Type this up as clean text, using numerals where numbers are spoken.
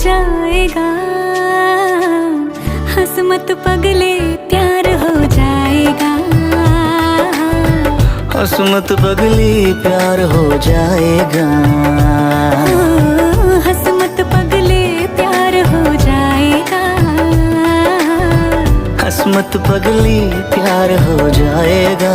जाएगा। हंस मत पगले प्यार हो जाएगा। हंस मत पगली प्यार हो जाएगा। हंस मत पगले प्यार हो जाएगा। हंस मत पगली प्यार हो जाएगा।